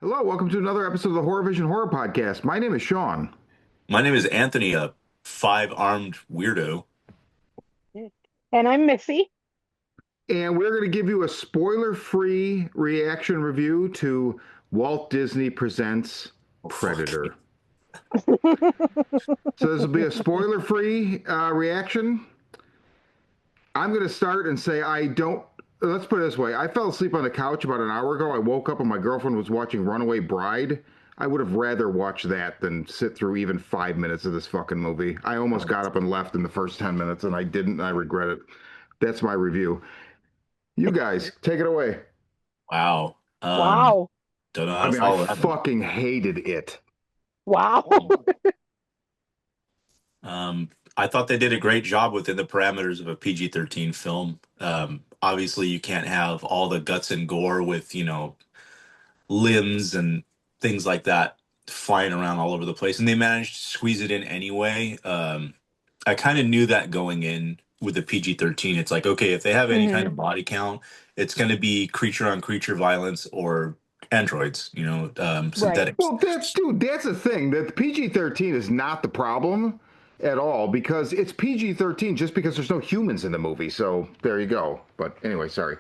Hello, welcome to another episode of the Horror Vision Horror Podcast. My name is Sean, My name is Anthony, a five-armed weirdo. And I'm Missy. and we're going to give you a spoiler-free reaction review to Walt Disney Presents Oh, fuck. Predator. So this will be a spoiler-free reaction. I'm going to start and say I don't. Let's put it this way. I fell asleep on the couch about an hour ago. I woke up and my girlfriend was watching Runaway Bride. I would have rather watched that than sit through even 5 minutes of this fucking movie. I almost got up and left in the first 10 minutes and I didn't, and I regret it. That's my review. You guys, take it away. Wow. Wow. Don't know how I to mean, I follow that one. fucking hated it. Wow. I thought they did a great job within the parameters of a PG-13 film. Obviously, you can't have all the guts and gore with, limbs and things like that flying around all over the place. And they managed to squeeze it in anyway. I kind of knew that going in with the PG-13. It's like, okay, if they have any kind hmm of body count, it's going to be creature on creature violence or androids, Right. synthetic. Well, that's the thing. That PG-13 is not the problem at all because it's PG-13 just because there's no humans in the movie. So there you go. But anyway, sorry.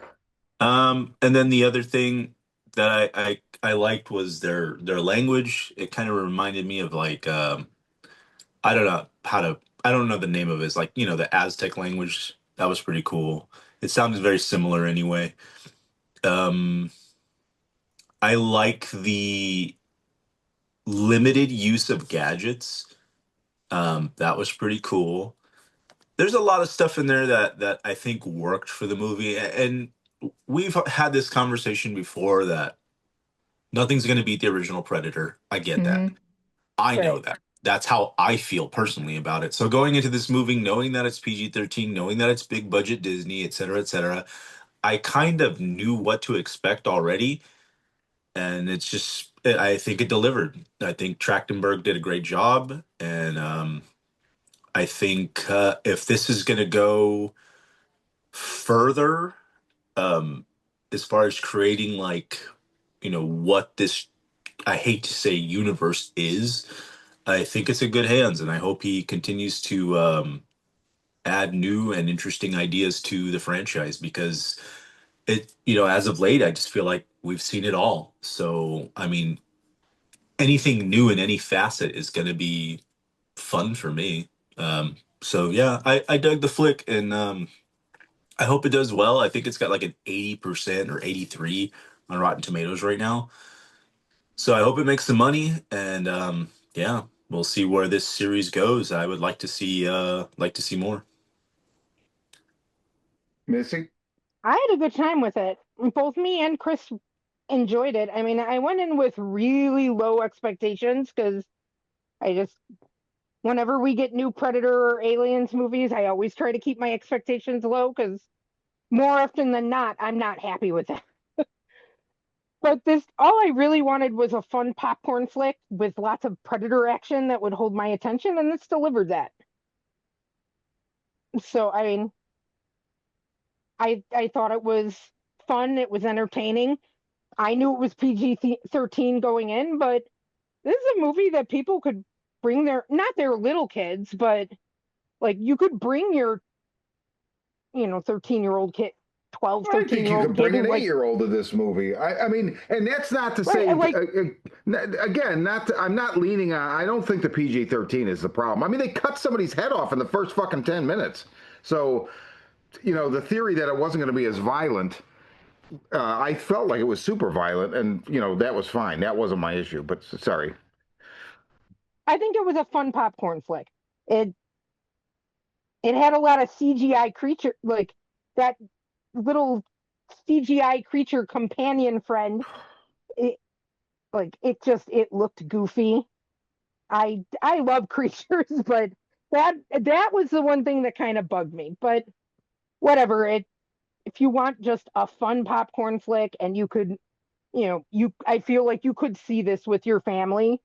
And then the other thing that I liked was their language. It kind of reminded me of like I don't know how to I don't know the name of it. It's like, the Aztec language. That was pretty cool. It sounds very similar anyway. Um, I like the limited use of gadgets. That was pretty cool. There's a lot of stuff in there that I think worked for the movie, and we've had this conversation before that nothing's going to beat the original Predator. I get that. Hmm. I know Right. that. That's how I feel personally about it. So going into this movie, knowing that it's PG-13, knowing that it's big budget Disney, et cetera, I kind of knew what to expect already, and it's just I think it delivered. I think Trachtenberg did a great job, and I think if this is going to go further, um, as far as creating like what this I hate to say universe is, I think it's in good hands, and I hope he continues to add new and interesting ideas to the franchise because as of late, I just feel like we've seen it all. So, I mean, anything new in any facet is going to be fun for me. So yeah, I dug the flick, and I hope it does well. I think it's got like an 80% or 83 on Rotten Tomatoes right now. So I hope it makes some money, and yeah, we'll see where this series goes. I would like to see more. Missy? I had a good time with it. Both me and Chris enjoyed it. I mean, I went in with really low expectations because I just, whenever we get new Predator or Aliens movies, I always try to keep my expectations low because more often than not, I'm not happy with it. But all I really wanted was a fun popcorn flick with lots of Predator action that would hold my attention, and this delivered that. So, I mean, I thought it was fun. It was entertaining. I knew it was PG-13 going in, but this is a movie that people could bring not their little kids, but like you could bring your 13-year-old kid, 12, I think you 13-year-old could kid bring who an likes. 8-year-old to this movie. I mean, and that's not to Right, say, like again, I'm not leaning on, I don't think the PG-13 is the problem. I mean, they cut somebody's head off in the first fucking 10 minutes. So, the theory that it wasn't going to be as violent, I felt like it was super violent, and, that was fine. That wasn't my issue, but sorry. I think it was a fun popcorn flick. It had a lot of CGI creature, like that little CGI creature companion friend. It it looked goofy. I love creatures, but that was the one thing that kind of bugged me. But whatever. If you want just a fun popcorn flick and you could, you I feel like you could see this with your family.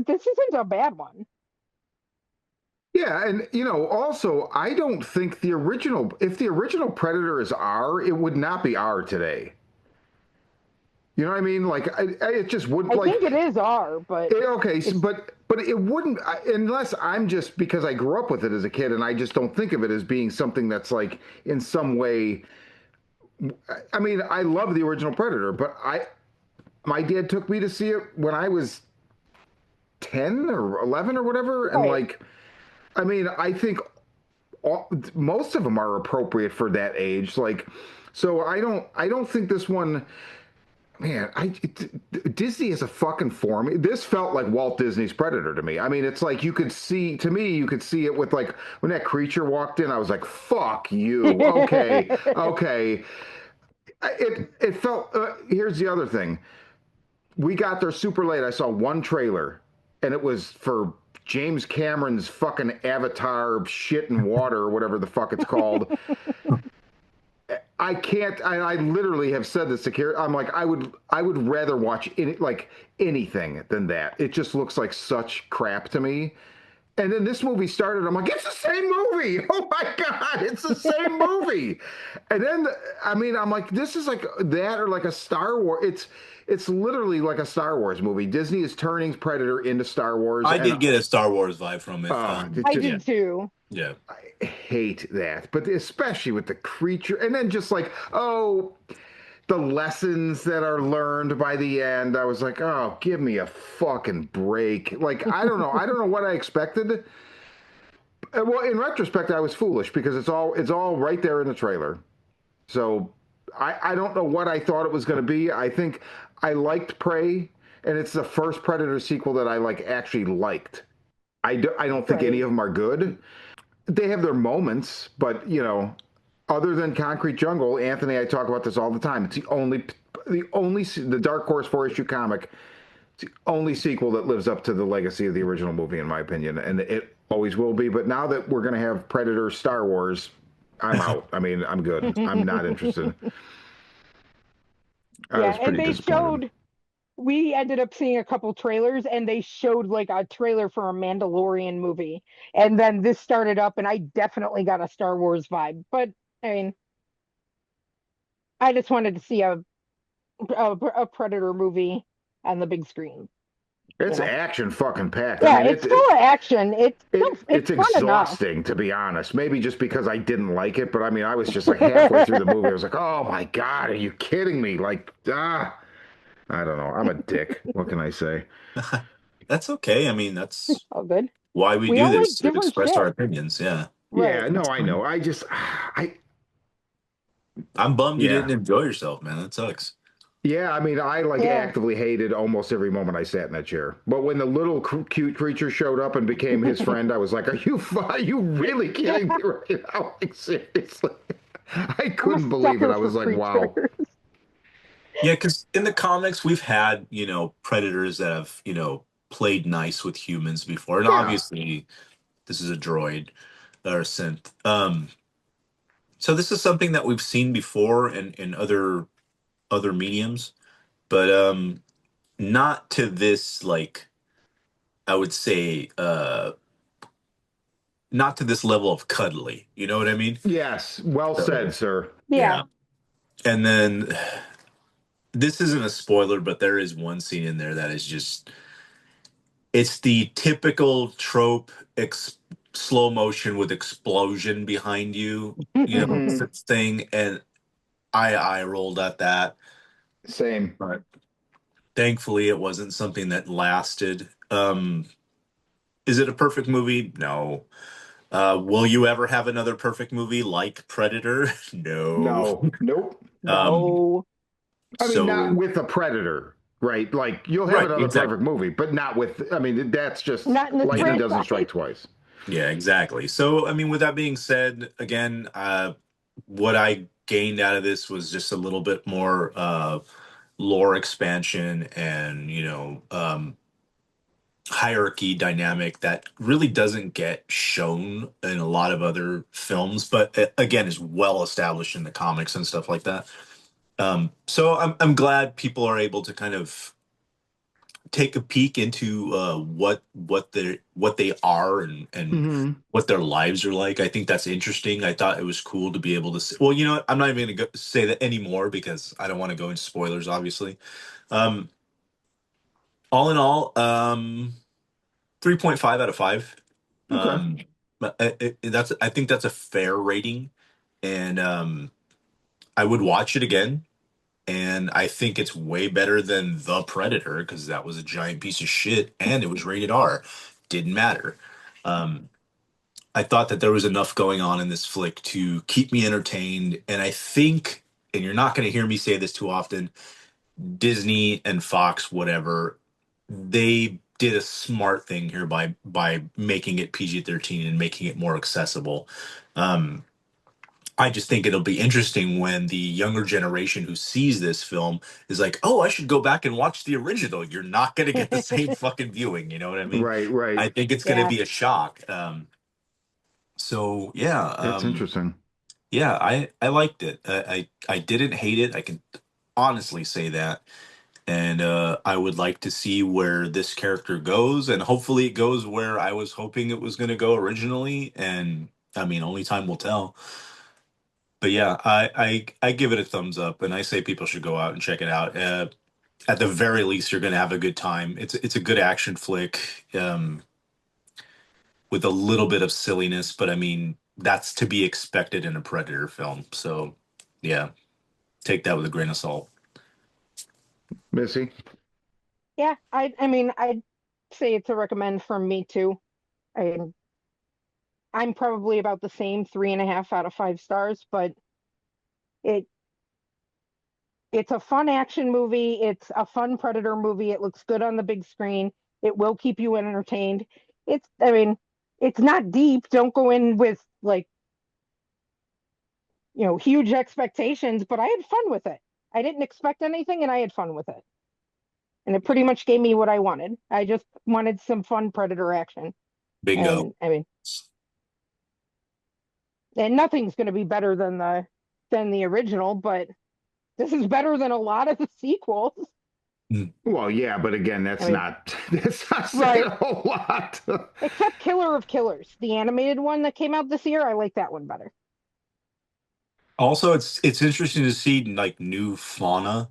This isn't a bad one. Yeah, and also, I don't think if the original Predator is R, it would not be R today. You know what I mean? Like it just wouldn't I like. think it is R, but Okay, it's but it wouldn't unless I'm just because I grew up with it as a kid and I just don't think of it as being something that's like in some way. I mean, I love the original Predator, but I my dad took me to see it when I was 10 or 11 or whatever, and right. like I mean, I think most of them are appropriate for that age. Like, so I don't think this one. Man, Disney is a fucking form. This felt like Walt Disney's Predator to me. I mean, it's like you could see, to me, you could see it with like when that creature walked in, I was like, fuck you. Okay, okay. It felt, here's the other thing. We got there super late. I saw one trailer, and it was for James Cameron's fucking Avatar shit and water or whatever the fuck it's called. I can't. I literally have said this to Kara. I'm like, I would rather watch like anything than that. It just looks like such crap to me. And then this movie started. I'm like, it's the same movie. Oh my god, it's the same movie. And then I mean, I'm like, this is like that or like a Star Wars. It's literally like a Star Wars movie. Disney is turning Predator into Star Wars, I and did get a Star Wars vibe from it. it I just Yeah, did too. yeah. I hate that. But especially with the creature, and then just like, oh, the lessons that are learned by the end, I was like, oh, give me a fucking break. Like, I don't know. I don't know what I expected. Well, in retrospect, I was foolish because it's all right there in the trailer. So I don't know what I thought it was going to be. I think I liked Prey, and it's the first Predator sequel that I like actually liked. I don't think any Right. of them are good. They have their moments, but you know, other than Concrete Jungle, Anthony, I talk about this all the time. It's the Dark Horse 4 issue comic. It's the only sequel that lives up to the legacy of the original movie, in my opinion, and it always will be. But now that we're gonna have Predator Star Wars, I'm out. I mean, I'm good. I'm not interested. I Yeah, was and pretty they disappointed. showed we ended up seeing a couple trailers and they showed like a trailer for a Mandalorian movie. And then this started up and I definitely got a Star Wars vibe. But I mean, I just wanted to see a Predator movie on the big screen, you It's know. action fucking packed. I Yeah, mean, it's full of action. It's it's fun enough. exhausting to be honest. Maybe just because I didn't like it, but I mean, I was just like halfway through the movie. I was like, "Oh my god, are you kidding me?" Like, I don't know. I'm a dick. What can I say? That's okay. I mean, that's Oh, good. why we We do all like this, to different express our shit. opinions. Yeah. Yeah, Right. no, That's I fine. know. I I'm bummed you yeah. didn't enjoy yourself, man. That sucks. Yeah, I mean, I like Yeah. actively hated almost every moment I sat in that chair. But when the little cute creature showed up and became his friend, I was like, are you really kidding me right now? Like, seriously. I I'm a couldn't believe it. sucker I for was like, creatures. wow. Yeah, because in the comics, we've had, predators that have, played nice with humans before. And Yeah. obviously, this is a droid or a synth. So this is something that we've seen before in other mediums, but not to this, like, I would say, not to this level of cuddly. You know what I mean? Yes. Well So said, sir. Yeah. yeah. And then this isn't a spoiler, but there is one scene in there that is just it's the typical trope slow motion with explosion behind you, Hmm. thing, and I rolled at that. Same. But thankfully it wasn't something that lasted. Is it a perfect movie? No. Will you ever have another perfect movie like Predator? No. No. Nope. Um, No. I mean, not so with a predator, right? Like you'll have right, another exactly. perfect movie, but not with. I mean, that's just Not in this Yeah. lightning doesn't franchise. strike twice. Yeah, exactly. So, I mean, with that being said, again, what I gained out of this was just a little bit more lore expansion and, hierarchy dynamic that really doesn't get shown in a lot of other films, but again, is well established in the comics and stuff like that. So I'm glad people are able to kind of take a peek into what they are and Hmm. what their lives are like. I think that's interesting. I thought it was cool to be able to. Well, you know what? I'm not even going to say that anymore because I don't want to go into spoilers, obviously. Um, all in all, 3.5 out of 5. Okay. Um, but that's I think that's a fair rating, and I would watch it again. And I think it's way better than The Predator because that was a giant piece of shit and it was rated R. Didn't matter. Um, I thought that there was enough going on in this flick to keep me entertained. And I think, and you're not going to hear me say this too often, Disney and Fox, whatever, they did a smart thing here by making it PG-13 and making it more accessible. Um, I just think it'll be interesting when the younger generation who sees this film is like, "Oh, I should go back and watch the original." You're not going to get the same fucking viewing. You know what I mean? Right, right. I think it's going to Yeah. be a shock. So yeah, That's interesting. yeah, I liked it. I didn't hate it. I can honestly say that, and I would like to see where this character goes, and hopefully it goes where I was hoping it was going to go originally. And I mean, only time will tell. But yeah, I give it a thumbs up, and I say people should go out and check it out. At the very least, you're going to have a good time. It's a good action flick with a little bit of silliness, but I mean that's to be expected in a Predator film. So yeah, take that with a grain of salt. Missy? Yeah, I mean, I'd say it's a recommend from me too. I I'm probably about the same, 3.5 out of 5 stars, but it it's a fun action movie. It's a fun Predator movie. It looks good on the big screen. It will keep you entertained. I mean, it's not deep. Don't go in with like, huge expectations, but I had fun with it. I didn't expect anything and I had fun with it. And it pretty much gave me what I wanted. I just wanted some fun Predator action. Bingo. And I mean, and nothing's going to be better than the original, but this is better than a lot of the sequels. Mm. Well, yeah, but again, I that's mean, not that's not saying right. a whole lot. Except Killer of Killers, the animated one that came out this year. I like that one better. Also, it's interesting to see like new fauna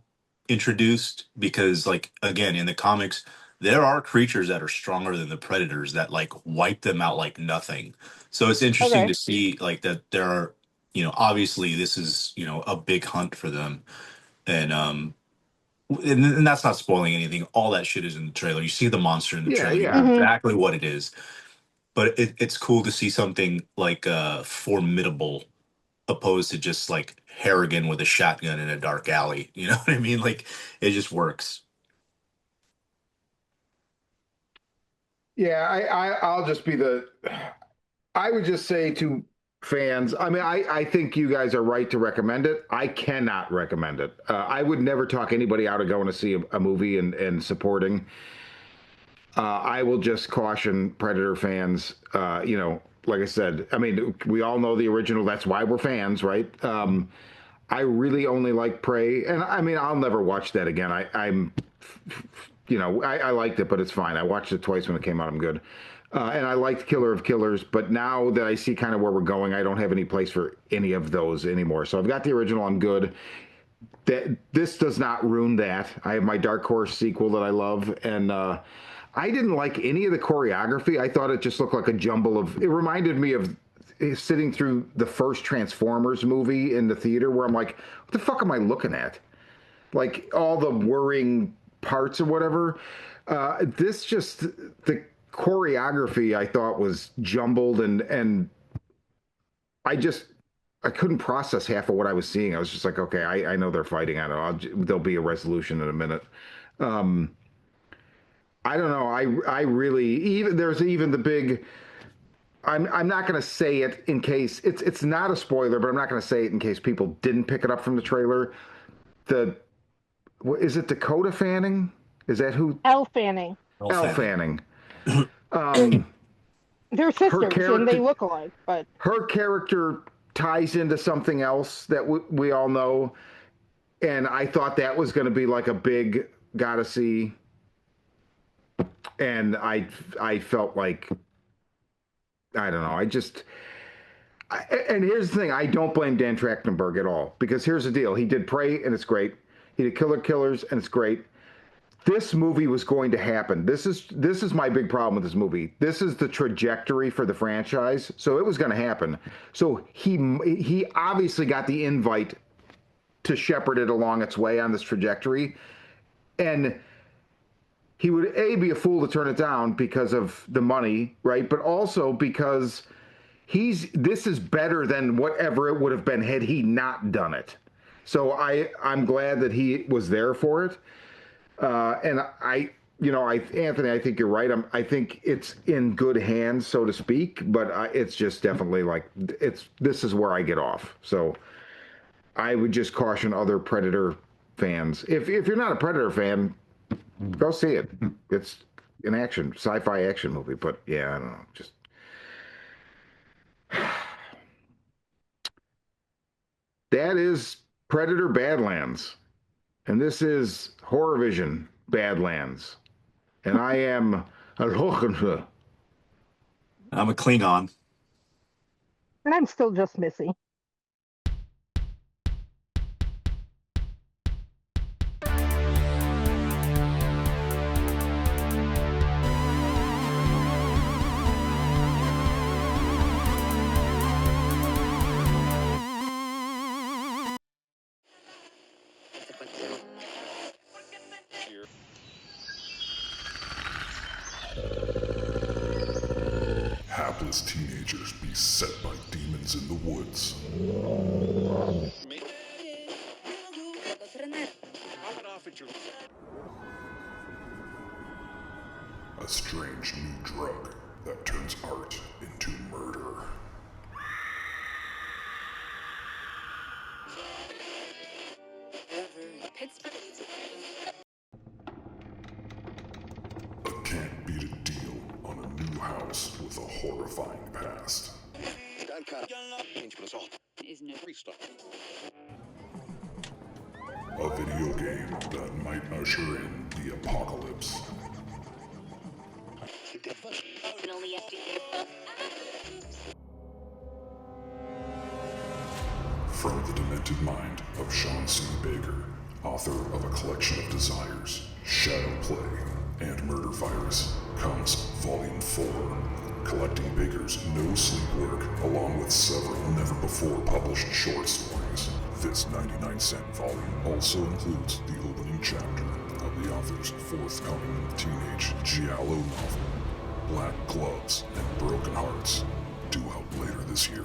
introduced because like again in the comics there are creatures that are stronger than the predators that like wipe them out like nothing. So it's interesting Okay. to see like that there are, obviously this is, a big hunt for them. And and that's not spoiling anything. All that shit is in the trailer. You see the monster in the Yeah, trailer. You know yeah. Hmm. exactly what it is. But it's cool to see something like formidable opposed to just like Harrigan with a shotgun in a dark alley. You know what I mean? Like it just works. Yeah, I'll just be the I would just say to fans, I mean, I think you guys are right to recommend it. I cannot recommend it. I would never talk anybody out of going to see a movie and supporting. I will just caution Predator fans, like I said, I mean, we all know the original. That's why we're fans, right? I really only like Prey, and I mean, I'll never watch that again. I liked it, but it's fine. I watched it twice when it came out. I'm good. And I liked Killer of Killers, but now that I see kind of where we're going, I don't have any place for any of those anymore. So I've got the original. I'm good. That this does not ruin that. I have my Dark Horse sequel that I love, and I didn't like any of the choreography. I thought it just looked like a jumble of. It reminded me of sitting through the first Transformers movie in the theater, where I'm like, what the fuck am I looking at? Like all the whirring parts or whatever. This just the choreography I thought was jumbled and I couldn't process half of what I was seeing. I was just like, okay, I know they're fighting. I know there'll be a resolution in a minute. Um, I don't know. I really even there's even the big. I'm not going to say it in case it's not a spoiler, but I'm not going to say it in case people didn't pick it up from the trailer. The is it Dakota Fanning? Is that who? Elle Fanning. Well, Elle Fanning. Fanning. Um, They're her sisters and they character, look alike, but her character ties into something else that we all know, and I thought that was going to be like a big gotta see. And I felt like, I don't know. And here's the thing: I don't blame Dan Trachtenberg at all, because here's the deal: he did Prey, and it's great. He did Killers, and it's great. This movie was going to happen. This is my big problem with this movie. This is the trajectory for the franchise, so it was going to happen. So he obviously got the invite to shepherd it along its way on this trajectory, and he would be a fool to turn it down because of the money, right? But also because this is better than whatever it would have been had he not done it. So I'm glad that he was there for it. And Anthony, I think you're right. I think it's in good hands, so to speak. But it's just definitely like this is where I get off. So I would just caution other Predator fans. If you're not a Predator fan, go see it. It's an sci-fi action movie. But yeah, I don't know. Just that is Predator Badlands, and this is Horror Vision Badlands, and I am I'm a Klingon. And I'm still just Missy. Hapless teenagers beset by demons in the woods. A strange new drug that turns art into murder. A can't beat a deal on a new house with a horrifying past. A video game that might usher in the apocalypse. From the demented mind of Sean C. Baker, author of A Collection of Desires, Shadow Play, and Murder Virus, comes Volume 4, collecting Baker's no sleep work along with several never-before published short stories. This 99-cent volume also includes the opening chapter of the author's forthcoming teenage giallo novel, Black Gloves and Broken Hearts, due out later this year.